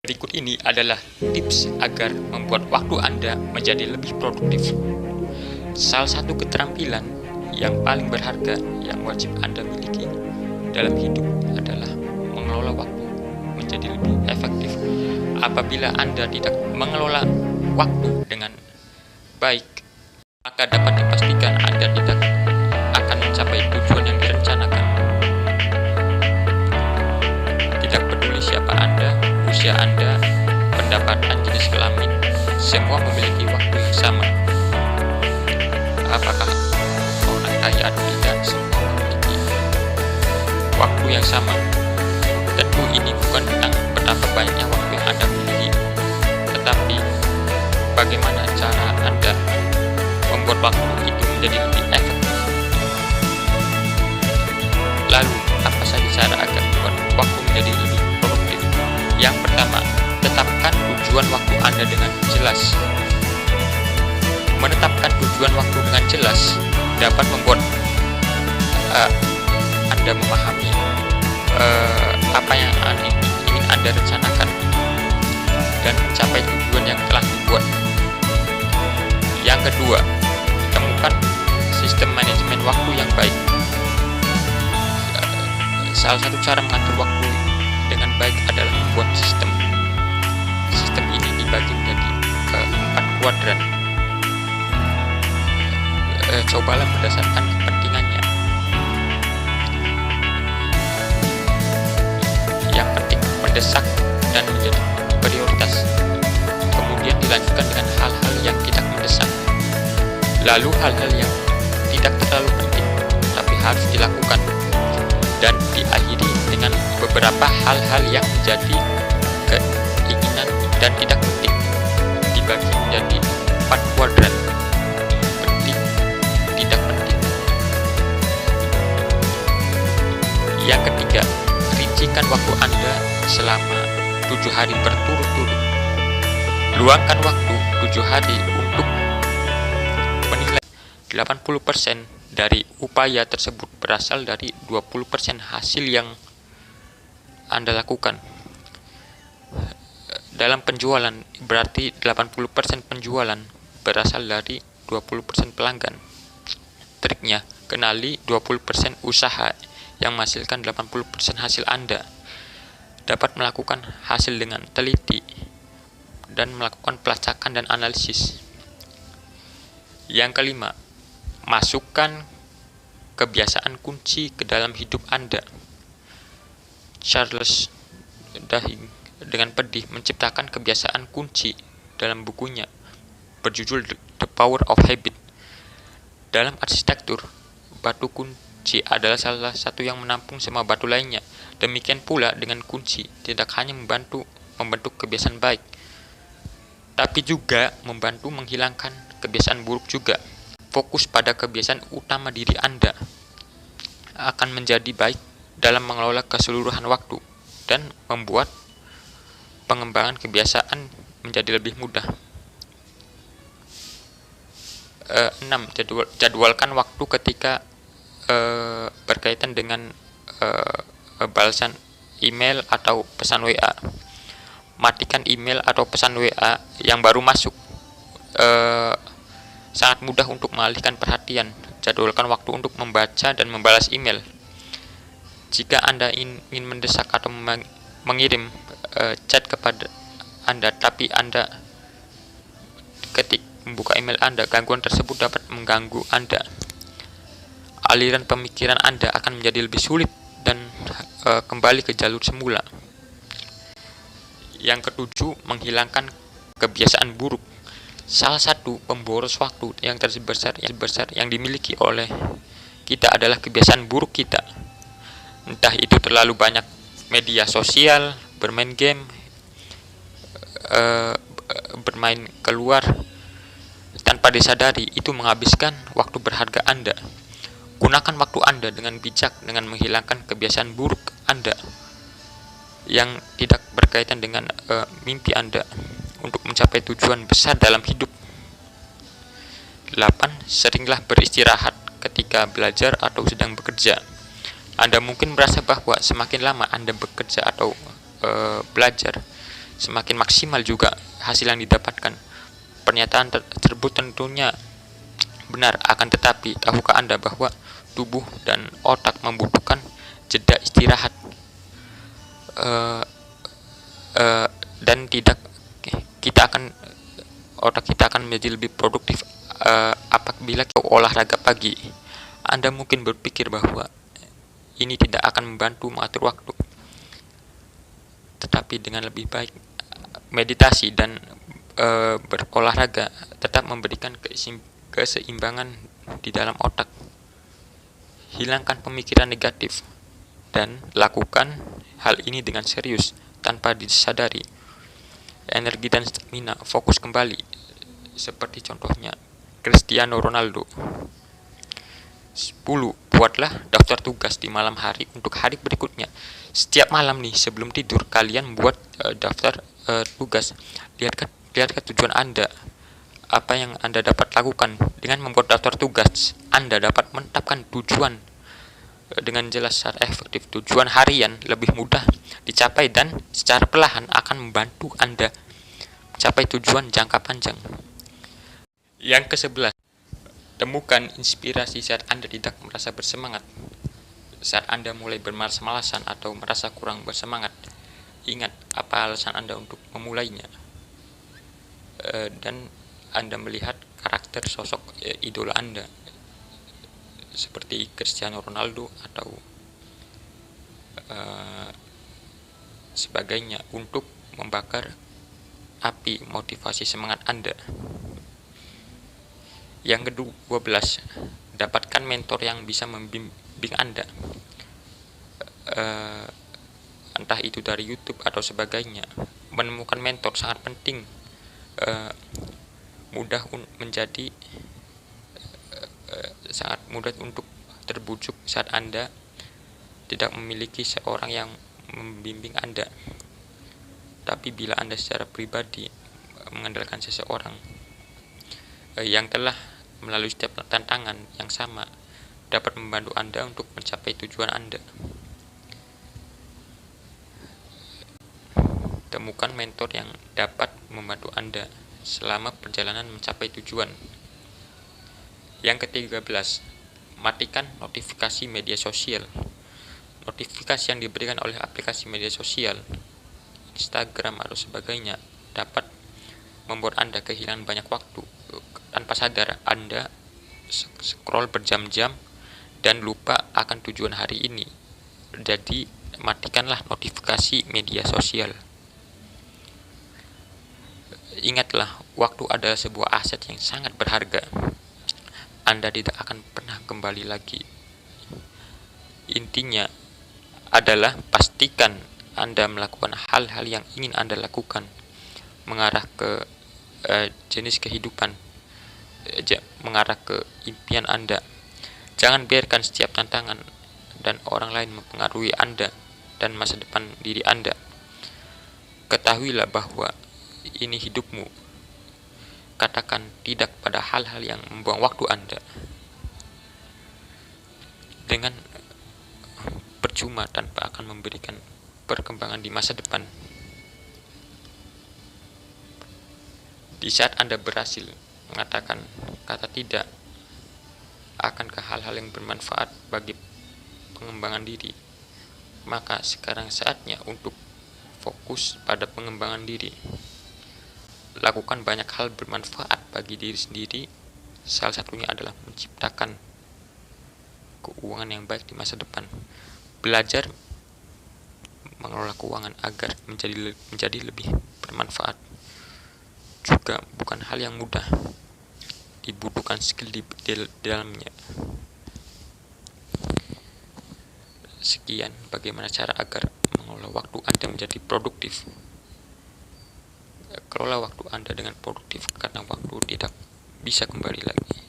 Berikut ini adalah tips agar membuat waktu Anda menjadi lebih produktif. Salah satu keterampilan yang paling berharga yang wajib Anda miliki dalam hidup adalah mengelola waktu menjadi lebih efektif. Apabila Anda tidak mengelola waktu dengan baik, maka dapat dipastikan Anda tidak akan mencapai tujuan yang direncanakan. Tidak peduli siapa Anda, usia Anda, pendapatan, jenis kelamin, semua memiliki waktu yang sama. Apakah orang kaya atau tidak, semua memiliki waktu yang sama. Tentu ini bukan tentang betapa banyaknya waktu yang Anda miliki, tetapi bagaimana cara Anda membuat waktu itu menjadi lebih efektif. Lalu, apa saja cara agar membuat waktu menjadi lebih produktif? Yang pertama, tetapkan tujuan waktu Anda dengan jelas. Menetapkan tujuan waktu dengan jelas dapat membuat Anda memahami apa yang ingin Anda rencanakan dan mencapai tujuan yang telah dibuat. Yang kedua, temukan sistem manajemen waktu yang baik. Salah satu cara mengatur waktu dengan baik adalah membuat sistem. Sistem ini dibagi menjadi 4 kuadran. Cobalah berdasarkan kepentingannya. Yang penting, mendesak, dan menjadi prioritas. Kemudian dilanjutkan dengan hal-hal yang tidak mendesak. Lalu hal-hal yang tidak terlalu penting tapi harus dilakukan. Dan diakhiri dengan beberapa hal-hal yang menjadi keinginan dan tidak penting. Dibagi menjadi 4 kuadran. Penting, tidak penting. Yang ketiga, rincikan waktu Anda selama 7 hari berturut-turut. Luangkan waktu 7 hari untuk menilai. 80% dari upaya tersebut berasal dari 20% hasil yang Anda lakukan. Dalam penjualan, berarti 80% penjualan berasal dari 20% pelanggan. Triknya, kenali 20% usaha yang menghasilkan 80% hasil Anda. Dapat melakukan hasil dengan teliti dan melakukan pelacakan dan analisis. Yang kelima, masukkan kebiasaan kunci ke dalam hidup Anda. Charles Duhigg dengan pedih menciptakan kebiasaan kunci dalam bukunya berjudul The Power of Habit. Dalam arsitektur, batu kunci adalah salah satu yang menampung semua batu lainnya. Demikian pula dengan kunci, tidak hanya membentuk kebiasaan baik, tapi juga membantu menghilangkan kebiasaan buruk juga. Fokus pada kebiasaan utama diri Anda akan menjadi baik dalam mengelola keseluruhan waktu dan membuat pengembangan kebiasaan menjadi lebih mudah. 6. Jadwalkan waktu ketika berkaitan dengan balasan email atau pesan WA. Matikan email atau pesan WA yang baru masuk. Sangat mudah untuk mengalihkan perhatian. Jadwalkan waktu untuk membaca dan membalas email. Jika Anda ingin mendesak atau mengirim chat kepada Anda, tapi Anda ketik membuka email Anda, gangguan tersebut dapat mengganggu Anda. Aliran pemikiran Anda akan menjadi lebih sulit dan kembali ke jalur semula. Yang ketujuh, menghilangkan kebiasaan buruk. Salah satu pemboros waktu yang terbesar yang dimiliki oleh kita adalah kebiasaan buruk kita. Entah itu terlalu banyak media sosial, bermain game, bermain keluar tanpa disadari, itu menghabiskan waktu berharga Anda. Gunakan waktu Anda dengan bijak dengan menghilangkan kebiasaan buruk Anda yang tidak berkaitan dengan mimpi Anda untuk mencapai tujuan besar dalam hidup. 8. Seringlah beristirahat ketika belajar atau sedang bekerja. Anda mungkin merasa bahwa semakin lama Anda bekerja atau belajar, semakin maksimal juga hasil yang didapatkan. Pernyataan tersebut tentunya benar, akan tetapi tahukah Anda bahwa tubuh dan otak membutuhkan jeda istirahat, eh, dan tidak kita akan otak kita akan menjadi lebih produktif apabila kita olahraga pagi. Anda mungkin berpikir bahwa ini tidak akan membantu mengatur waktu, tetapi dengan lebih baik meditasi dan berolahraga tetap memberikan keseimbangan di dalam otak. Hilangkan pemikiran negatif dan lakukan hal ini dengan serius tanpa disadari. Energi dan stamina fokus kembali, seperti contohnya Cristiano Ronaldo. 10. Buatlah daftar tugas di malam hari untuk hari berikutnya. Setiap malam nih sebelum tidur kalian buat daftar tugas. Lihat tujuan Anda. Apa yang Anda dapat lakukan dengan membuat daftar tugas. Anda dapat menetapkan tujuan dengan jelas secara efektif. Tujuan harian lebih mudah dicapai dan secara perlahan akan membantu Anda mencapai tujuan jangka panjang. Yang ke-11, temukan inspirasi saat Anda tidak merasa bersemangat. Saat Anda mulai bermalas-malasan atau merasa kurang bersemangat, ingat apa alasan Anda untuk memulainya. Dan Anda melihat karakter sosok idola Anda, seperti Cristiano Ronaldo atau sebagainya, untuk membakar api motivasi semangat Anda. Yang ke-12, dapatkan mentor yang bisa membimbing Anda, entah itu dari YouTube atau sebagainya. Menemukan mentor sangat penting, sangat mudah untuk terbujuk saat Anda tidak memiliki seorang yang membimbing Anda. Tapi bila Anda secara pribadi mengandalkan seseorang yang telah melalui setiap tantangan yang sama, dapat membantu Anda untuk mencapai tujuan Anda. Temukan mentor yang dapat membantu Anda selama perjalanan mencapai tujuan. Yang ke-13, matikan notifikasi media sosial. Notifikasi yang diberikan oleh aplikasi media sosial, Instagram atau sebagainya, dapat membuat Anda kehilangan banyak waktu. Tanpa sadar Anda scroll berjam-jam dan lupa akan tujuan hari ini. Jadi matikanlah notifikasi media sosial. Ingatlah, waktu adalah sebuah aset yang sangat berharga. Anda tidak akan pernah kembali lagi. Intinya adalah pastikan Anda melakukan hal-hal yang ingin Anda lakukan, mengarah ke jenis kehidupan, mengarah ke impian Anda. Jangan biarkan setiap tantangan dan orang lain mempengaruhi Anda dan masa depan diri Anda. Ketahuilah bahwa ini hidupmu. Katakan tidak pada hal-hal yang membuang waktu Anda. Dengan percuma tanpa akan memberikan perkembangan di masa depan. Di saat Anda berhasil mengatakan kata tidak akan ke hal-hal yang bermanfaat bagi pengembangan diri, maka sekarang saatnya untuk fokus pada pengembangan diri. Lakukan banyak hal bermanfaat bagi diri sendiri. Salah satunya adalah menciptakan keuangan yang baik di masa depan. Belajar mengelola keuangan agar menjadi lebih bermanfaat juga bukan hal yang mudah. Dibutuhkan skill di dalamnya. Sekian bagaimana cara agar mengelola waktu Anda menjadi produktif. Kelola waktu Anda dengan produktif, karena waktu tidak bisa kembali lagi.